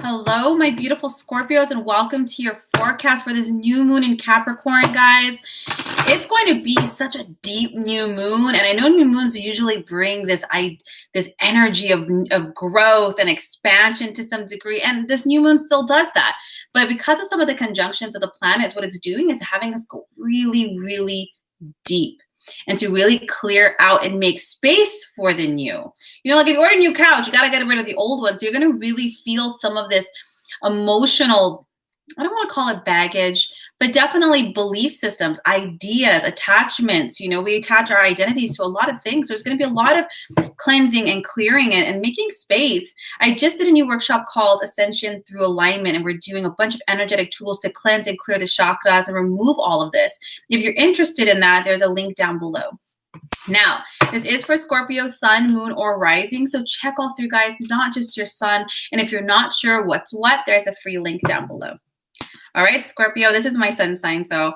Hello, my beautiful Scorpios, and welcome to your forecast for this new moon in Capricorn, guys. It's going to be such a deep new moon, and I know new moons usually bring this energy of growth and expansion to some degree, and this new moon still does that. But because of some of the conjunctions of the planets, what it's doing is having us go really, really deep, and to really clear out and make space for the new. You know, like if you order a new couch, you got to get rid of the old one. So you're going to really feel some of this emotional, I don't want to call it baggage, but definitely belief systems, ideas, attachments. You know, we attach our identities to a lot of things. There's going to be a lot of cleansing and clearing it and making space. I just did a new workshop called Ascension Through Alignment, and we're doing a bunch of energetic tools to cleanse and clear the chakras and remove all of this. If you're interested in that, there's a link down below. Now, this is for Scorpio, sun, moon, or rising. So check all through, guys, not just your sun. And if you're not sure what's what, there's a free link down below. All right, Scorpio, this is my sun sign, so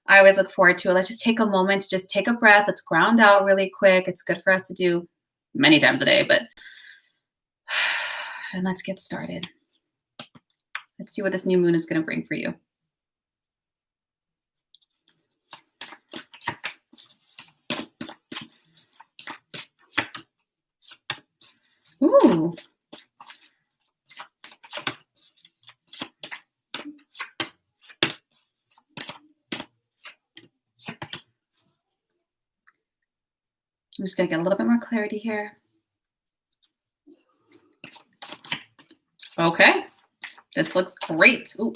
I always look forward to it. Let's just take a moment to just take a breath. Let's ground out really quick. It's good for us to do many times a day, but and let's get started. Let's see what this new moon is going to bring for you. Ooh. I'm just going to get a little bit more clarity here. Okay, this looks great. Ooh.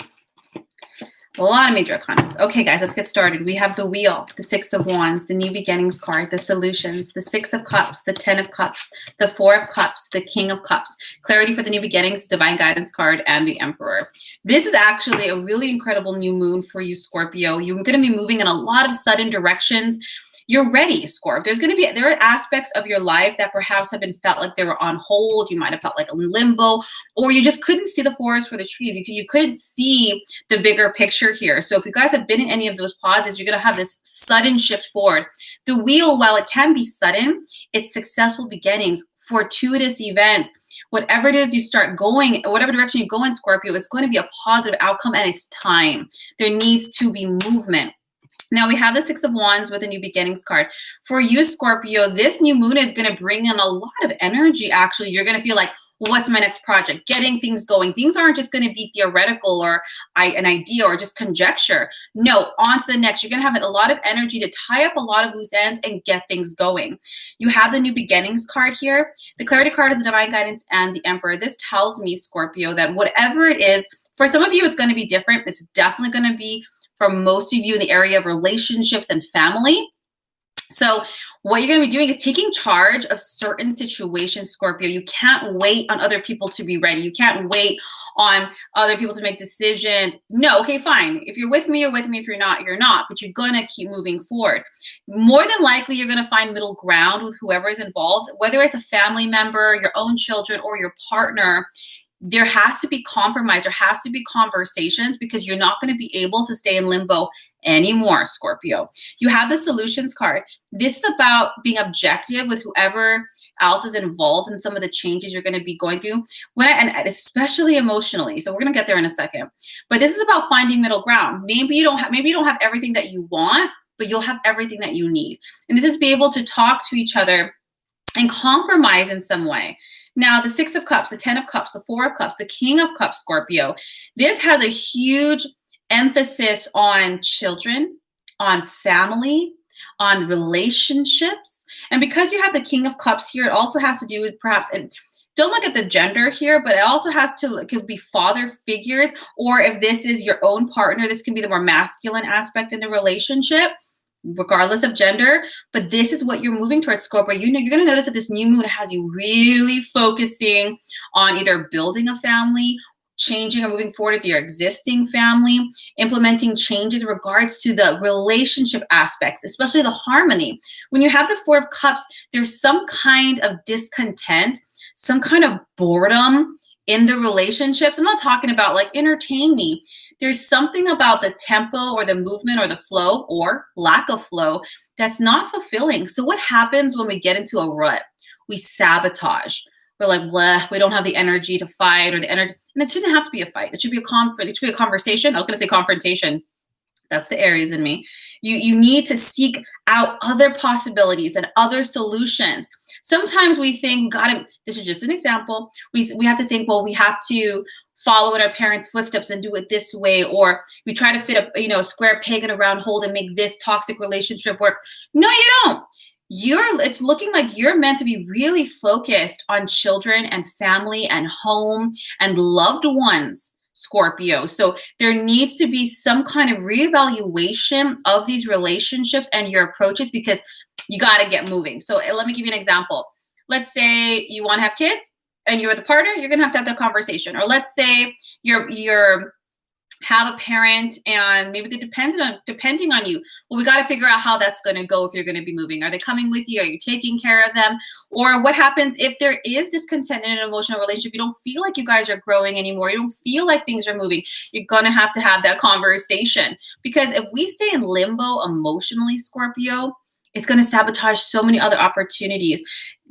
A lot of major arcana. Okay, guys, let's get started. We have the Wheel, the Six of Wands, the New Beginnings card, the Solutions, the Six of Cups, the Ten of Cups, the Four of Cups, the King of Cups, Clarity for the New Beginnings, Divine Guidance card, and the Emperor. This is actually a really incredible new moon for you, Scorpio. You're going to be moving in a lot of sudden directions. You're ready, Scorp. There are aspects of your life that perhaps have been felt like they were on hold. You might have felt like in limbo, or you just couldn't see the forest for the trees. You couldn't see the bigger picture here. So if you guys have been in any of those pauses, you're going to have this sudden shift forward. The Wheel, while it can be sudden, it's successful beginnings, fortuitous events. Whatever it is you start going, whatever direction you go in, Scorpio, it's going to be a positive outcome, and it's time. There needs to be movement. Now we have the Six of Wands with a New Beginnings card. For you, Scorpio, this new moon is going to bring in a lot of energy, actually. You're going to feel like, well, what's my next project? Getting things going. Things aren't just going to be theoretical or an idea or just conjecture. No, on to the next. You're going to have a lot of energy to tie up a lot of loose ends and get things going. You have the New Beginnings card here. The Clarity card is the Divine Guidance and the Emperor. This tells me, Scorpio, that whatever it is, for some of you, it's going to be different. It's definitely going to be for most of you in the area of relationships and family. So what you're going to be doing is taking charge of certain situations, Scorpio. You can't wait on other people to be ready. You can't wait on other people to make decisions. No, okay, fine. If you're with me, you're with me. If you're not, you're not. But you're going to keep moving forward. More than likely, you're going to find middle ground with whoever is involved, whether it's a family member, your own children, or your partner. There has to be compromise. There has to be conversations, because you're not going to be able to stay in limbo anymore, Scorpio. You have the Solutions card. This is about being objective with whoever else is involved in some of the changes you're going to be going through, and especially emotionally. So we're going to get there in a second. But this is about finding middle ground. Maybe you don't have everything that you want, but you'll have everything that you need. And this is be able to talk to each other and compromise in some way. Now, the Six of Cups, the Ten of Cups, the Four of Cups, the King of Cups, Scorpio. This has a huge emphasis on children, on family, on relationships. And because you have the King of Cups here, it also has to do with perhaps, and don't look at the gender here, but it also has to, it could be father figures, or if this is your own partner, this can be the more masculine aspect in the relationship, regardless of gender. But this is what you're moving towards, Scorpio. You're going to notice that this new moon has you really focusing on either building a family, changing or moving forward with your existing family, implementing changes in regards to the relationship aspects, especially the harmony. When you have the Four of Cups, there's some kind of discontent, some kind of boredom in the relationships. I'm not talking about like entertain me. There's something about the tempo or the movement or the flow or lack of flow that's not fulfilling. So what happens when we get into a rut? We sabotage. we're like, blah, we don't have the energy to fight or the energy. And it shouldn't have to be a fight. It should be a conflict. It should be a conversation. I was going to say confrontation. That's the Aries in me. You need to seek out other possibilities and other solutions. Sometimes we think, God, this is just an example. We have to think, well, we have to follow in our parents' footsteps and do it this way, or we try to fit a square peg in a round hole and make this toxic relationship work. No, you don't. It's looking like you're meant to be really focused on children and family and home and loved ones, Scorpio. So there needs to be some kind of reevaluation of these relationships and your approaches, because you got to get moving. So let me give you an example. Let's say you want to have kids and you're the partner, you're going to have that conversation. Or let's say you're have a parent and maybe they're depending on you. Well, we got to figure out how that's going to go if you're going to be moving. Are they coming with you? Are you taking care of them? Or what happens if there is discontent in an emotional relationship? You don't feel like you guys are growing anymore. You don't feel like things are moving. You're going to have that conversation, because if we stay in limbo emotionally, Scorpio, it's going to sabotage so many other opportunities.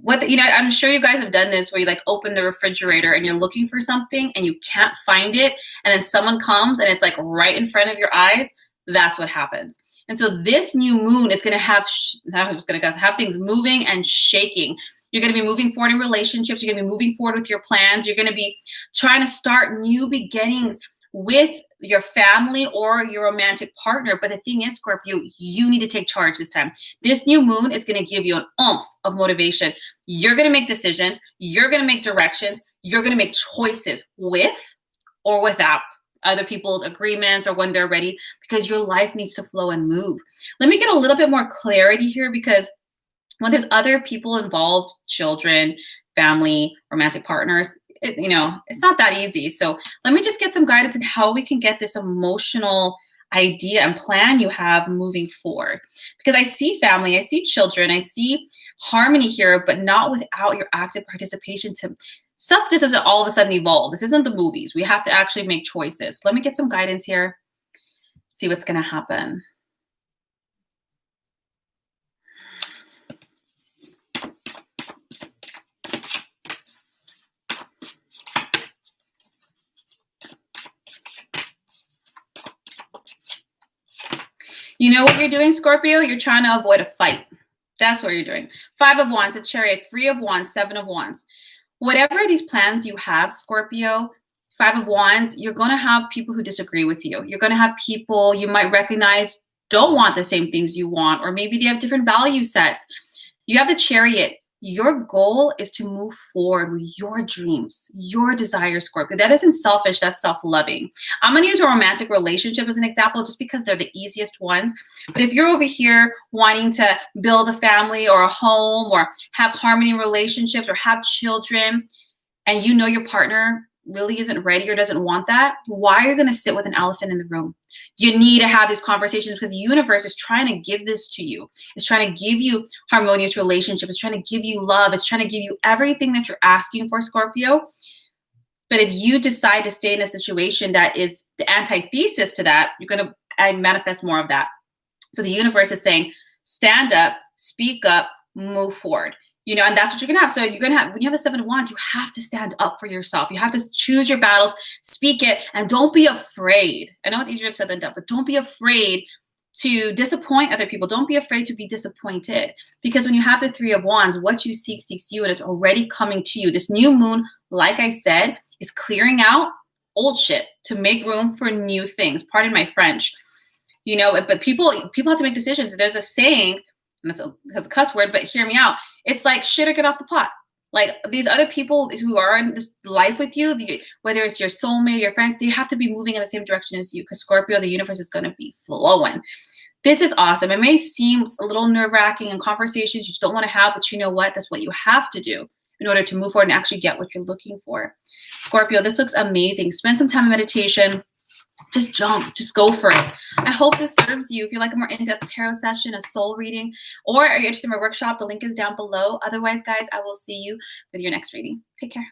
I'm sure you guys have done this where you like open the refrigerator and you're looking for something and you can't find it. And then someone comes and it's like right in front of your eyes. That's what happens. And so this new moon is going to have things moving and shaking. You're going to be moving forward in relationships. You're going to be moving forward with your plans. You're going to be trying to start new beginnings with your family or your romantic partner. But the thing is, Scorpio, you need to take charge this time. This new moon is going to give you an oomph of motivation. You're going to make decisions. You're going to make directions. You're going to make choices with or without other people's agreements or when they're ready, because your life needs to flow and move. Let me get a little bit more clarity here, because when there's other people involved, children, family, romantic partners, it's not that easy. So let me just get some guidance on how we can get this emotional idea and plan you have moving forward. Because I see family, I see children, I see harmony here, but not without your active participation. Stuff just doesn't all of a sudden evolve. This isn't the movies. We have to actually make choices. So let me get some guidance here, see what's going to happen. You know what you're doing, Scorpio? You're trying to avoid a fight. That's what you're doing. 5 of Wands, a Chariot, 3 of Wands, 7 of Wands. Whatever these plans you have, Scorpio, 5 of Wands, you're going to have people who disagree with you. You're going to have people you might recognize don't want the same things you want, or maybe they have different value sets. You have the Chariot. Your goal is to move forward with your dreams, your desires, Scorpio. That isn't selfish, that's self-loving. I'm going to use a romantic relationship as an example just because they're the easiest ones. But if you're over here wanting to build a family or a home or have harmony in relationships or have children, and you know your partner really isn't ready or doesn't want that, why are you going to sit with an elephant in the room? You need to have these conversations, because the universe is trying to give this to you. It's trying to give you harmonious relationships. It's trying to give you love. It's trying to give you everything that you're asking for, Scorpio. But if you decide to stay in a situation that is the antithesis to that, you're going to manifest more of that. So the universe is saying, stand up, speak up, move forward. And that's what you're going to have. So you're going to have, when you have the 7 of Wands, you have to stand up for yourself. You have to choose your battles, speak it, and don't be afraid. I know it's easier said than done, but don't be afraid to disappoint other people. Don't be afraid to be disappointed, because when you have the 3 of Wands, what you seek seeks you, and it's already coming to you. This new moon, like I said, is clearing out old shit to make room for new things. Pardon my French. But people have to make decisions. There's a saying, and that's a cuss word, but hear me out. It's like shit or get off the pot. Like these other people who are in this life with you, whether it's your soulmate, your friends, they have to be moving in the same direction as you, because Scorpio, the universe is going to be flowing. This is awesome. It may seem a little nerve-wracking in conversations you just don't want to have, but you know what? That's what you have to do in order to move forward and actually get what you're looking for. Scorpio, this looks amazing. Spend some time in meditation. Just jump, just go for it. I hope this serves you. If you like a more in-depth tarot session, a soul reading, or are you interested in my workshop, the link is down below. Otherwise, guys, I will see you with your next reading. Take care.